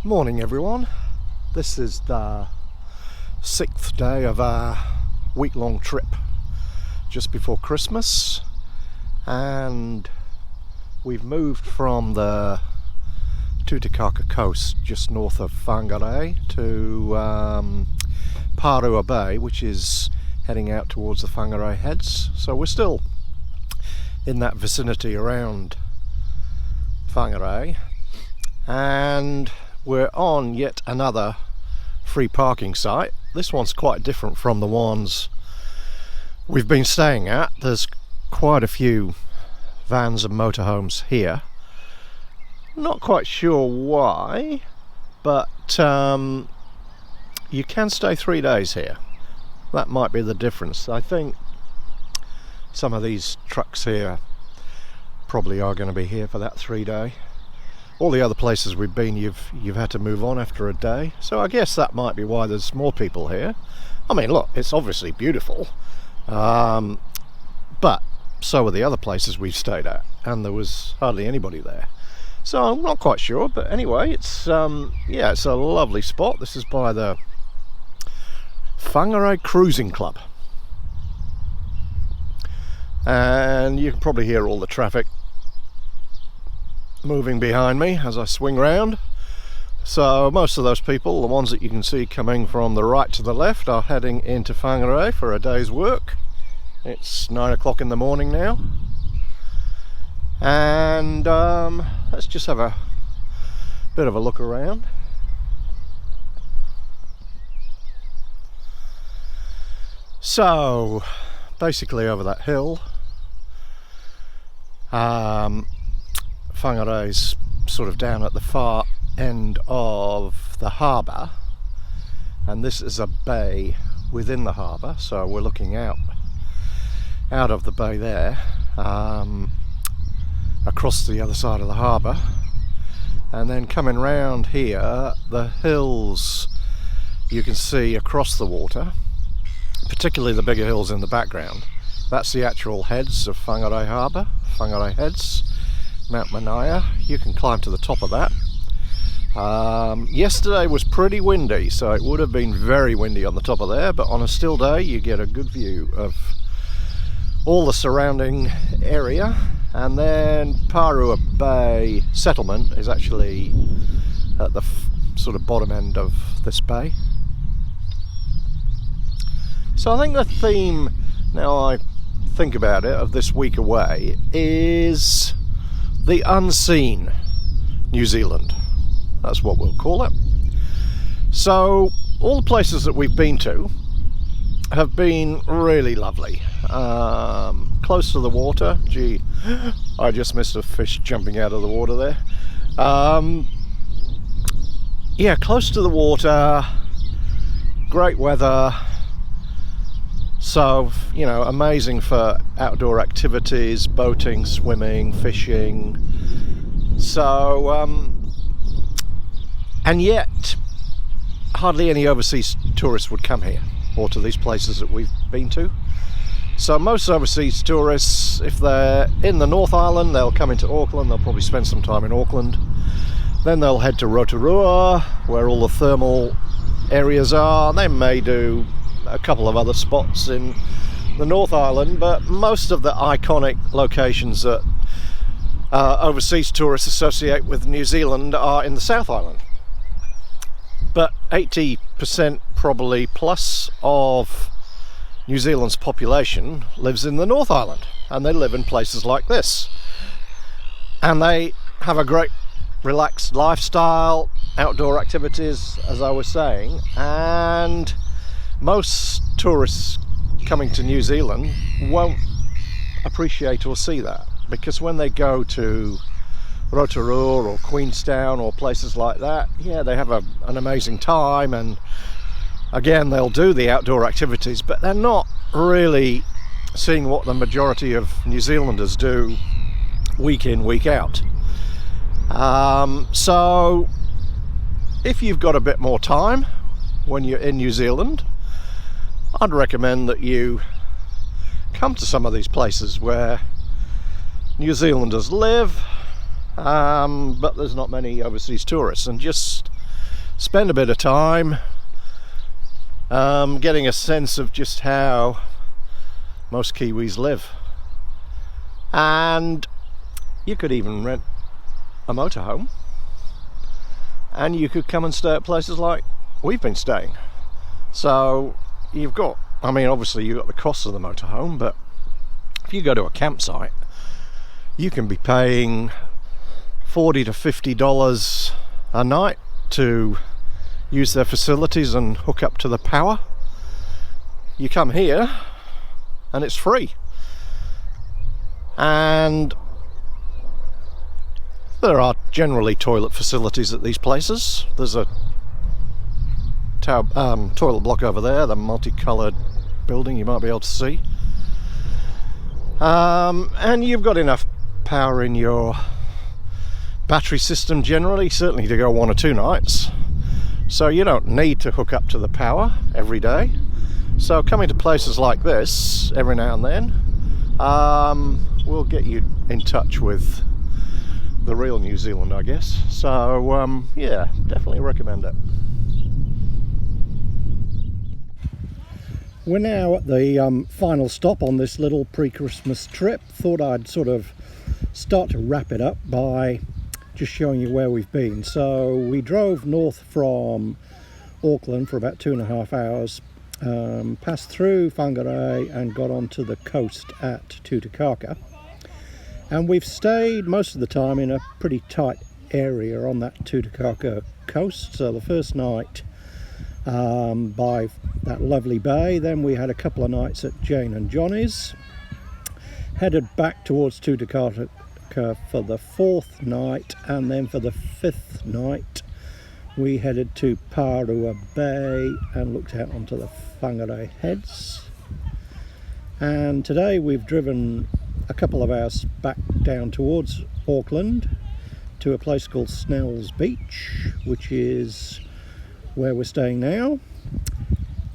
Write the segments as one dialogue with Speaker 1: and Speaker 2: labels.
Speaker 1: Morning everyone, this is the 6th day of our week-long trip just before Christmas, and we've moved from the Titicaca coast just north of Whangarei to Parua Bay, which is heading out towards the Whangarei Heads. So we're still in that vicinity around Whangarei, and we're on yet another free parking site. This one's quite different from the ones we've been staying at. There's quite a few vans and motorhomes here. Not quite sure why, but you can stay 3 days here. That might be the difference. I think some of these trucks here probably are going to be here for that 3 day. All the other places we've been, you've had to move on after a day, so I guess that might be why there's more people here. I mean, look, it's obviously beautiful, but so are the other places we've stayed at, and there was hardly anybody there. So I'm not quite sure, but anyway, it's yeah, it's a lovely spot. This is by the Whangarei Cruising Club, and you can probably hear all the traffic moving behind me as I swing round. So most of those people, the ones that you can see coming from the right to the left, are heading into Whangarei for a day's work. It's 9 o'clock in the morning now, and let's just have a bit of a look around. So basically over that hill, Whangarei's sort of down at the far end of the harbour, and this is a bay within the harbour, so we're looking out of the bay there, across the other side of the harbour, and then coming round here, the hills you can see across the water, particularly the bigger hills in the background. That's the actual heads of Whangarei Harbour, Whangarei Heads, Mount Manaya. You can climb to the top of that. Yesterday was pretty windy, so it would have been very windy on the top of there, but on a still day you get a good view of all the surrounding area. And then Parua Bay settlement is actually at the sort of bottom end of this bay. So I think the theme, now I think about it, of this week away is the unseen New Zealand. That's what we'll call it. So all the places that we've been to have been really lovely. Close to the water. Gee, I just missed a fish jumping out of the water there. Yeah, close to the water, great weather. So, you know, amazing for outdoor activities, boating, swimming, fishing. So, and yet, hardly any overseas tourists would come here, or to these places that we've been to. So most overseas tourists, if they're in the North Island, they'll come into Auckland, they'll probably spend some time in Auckland. Then they'll head to Rotorua, where all the thermal areas are. They may do a couple of other spots in the North Island, but most of the iconic locations that overseas tourists associate with New Zealand are in the South Island. But 80% probably plus of New Zealand's population lives in the North Island, and they live in places like this, and they have a great relaxed lifestyle, outdoor activities, as I was saying, and most tourists coming to New Zealand won't appreciate or see that, because when they go to Rotorua or Queenstown or places like that, yeah, they have an amazing time, and again they'll do the outdoor activities, but they're not really seeing what the majority of New Zealanders do week in, week out. So if you've got a bit more time when you're in New Zealand, I'd recommend that you come to some of these places where New Zealanders live, but there's not many overseas tourists, and just spend a bit of time getting a sense of just how most Kiwis live. And you could even rent a motorhome, and you could come and stay at places like we've been staying. So you've got, I mean, obviously you've got the cost of the motorhome, but if you go to a campsite, you can be paying $40 to $50 a night to use their facilities and hook up to the power. You come here and it's free. And there are generally toilet facilities at these places. There's a toilet block over there, the multicoloured building you might be able to see. And you've got enough power in your battery system generally, certainly to go 1 or 2 nights. So you don't need to hook up to the power every day. So coming to places like this every now and then will get you in touch with the real New Zealand, I guess. So yeah, definitely recommend it. We're now at the final stop on this little pre-Christmas trip. Thought I'd sort of start to wrap it up by just showing you where we've been. So we drove north from Auckland for about 2.5 hours, passed through Whangarei and got onto the coast at Tutukaka. And we've stayed most of the time in a pretty tight area on that Tutukaka coast. So the first night by that lovely bay, then we had a couple of nights at Jane and Johnny's, headed back towards Tutukaka for the 4th night, and then for the 5th night we headed to Pārua Bay and looked out onto the Whangarei Heads. And today we've driven a couple of hours back down towards Auckland to a place called Snell's Beach, which is where we're staying now.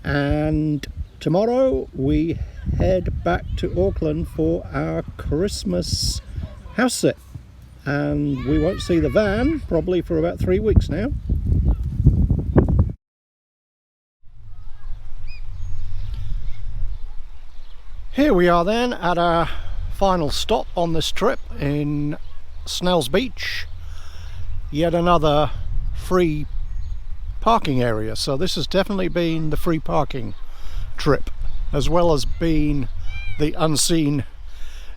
Speaker 1: And tomorrow we head back to Auckland for our Christmas house sit, and we won't see the van probably for about 3 weeks now. Here we are then at our final stop on this trip in Snell's Beach, yet another free parking area. So this has definitely been the free parking trip, as well as being the unseen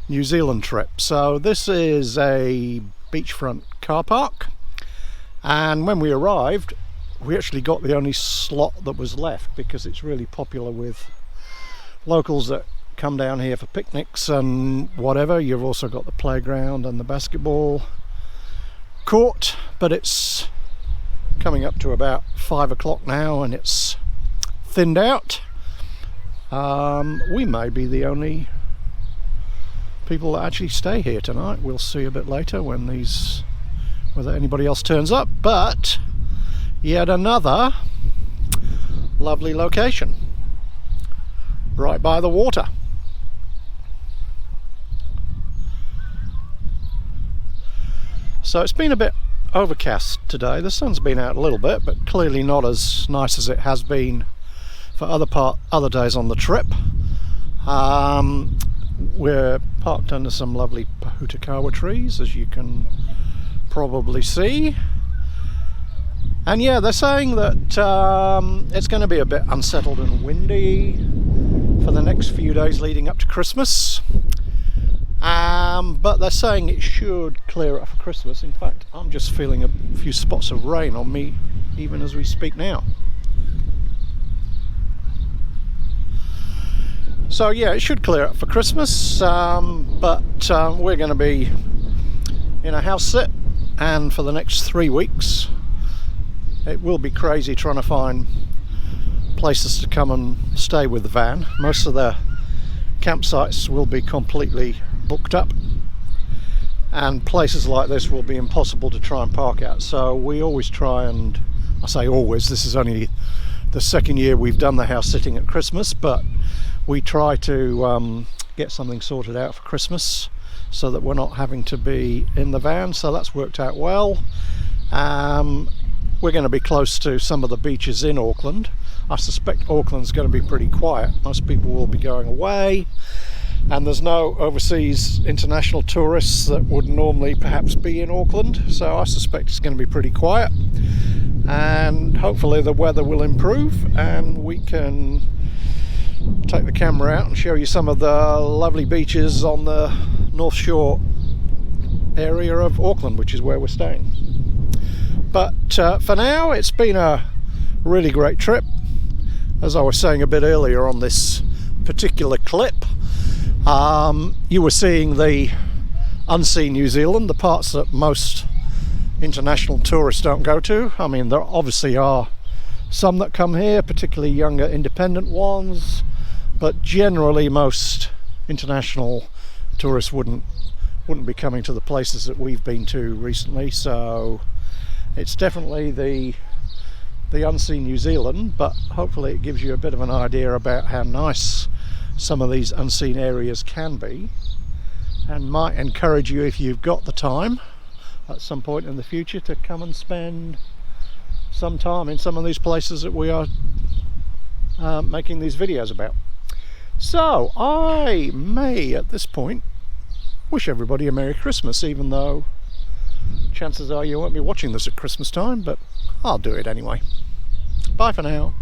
Speaker 1: New Zealand trip. So this is a beachfront car park, and when we arrived we actually got the only slot that was left, because it's really popular with locals that come down here for picnics and whatever. You've also got the playground and the basketball court, but it's coming up to about 5 o'clock now and it's thinned out. We may be the only people that actually stay here tonight. We'll see a bit later whether anybody else turns up, but yet another lovely location right by the water. So it's been a bit overcast today. The sun's been out a little bit, but clearly not as nice as it has been for other days on the trip. We're parked under some lovely Pohutukawa trees, as you can probably see. And yeah, they're saying that it's going to be a bit unsettled and windy for the next few days leading up to Christmas. But they're saying it should clear up for Christmas. In fact, I'm just feeling a few spots of rain on me even as we speak now. So yeah, it should clear up for Christmas, but we're going to be in a house sit, and for the next 3 weeks it will be crazy trying to find places to come and stay with the van. Most of the campsites will be completely booked up, and places like this will be impossible to try and park at. So we always try, and I say always, this is only the second year we've done the house sitting at Christmas, but we try to get something sorted out for Christmas so that we're not having to be in the van. So that's worked out well. we're going to be close to some of the beaches in Auckland. I suspect Auckland's going to be pretty quiet. Most people will be going away, and there's no overseas international tourists that would normally perhaps be in Auckland, so I suspect it's going to be pretty quiet, and hopefully the weather will improve and we can take the camera out and show you some of the lovely beaches on the North Shore area of Auckland, which is where we're staying. But for now, it's been a really great trip. As I was saying a bit earlier on this particular clip, you were seeing the unseen New Zealand, the parts that most international tourists don't go to. I mean, there obviously are some that come here, particularly younger independent ones, but generally most international tourists wouldn't be coming to the places that we've been to recently. So it's definitely the unseen New Zealand, but hopefully it gives you a bit of an idea about how nice some of these unseen areas can be, and might encourage you, if you've got the time at some point in the future, to come and spend some time in some of these places that we are making these videos about. So I may at this point wish everybody a Merry Christmas, even though chances are you won't be watching this at Christmas time, but I'll do it anyway. Bye for now.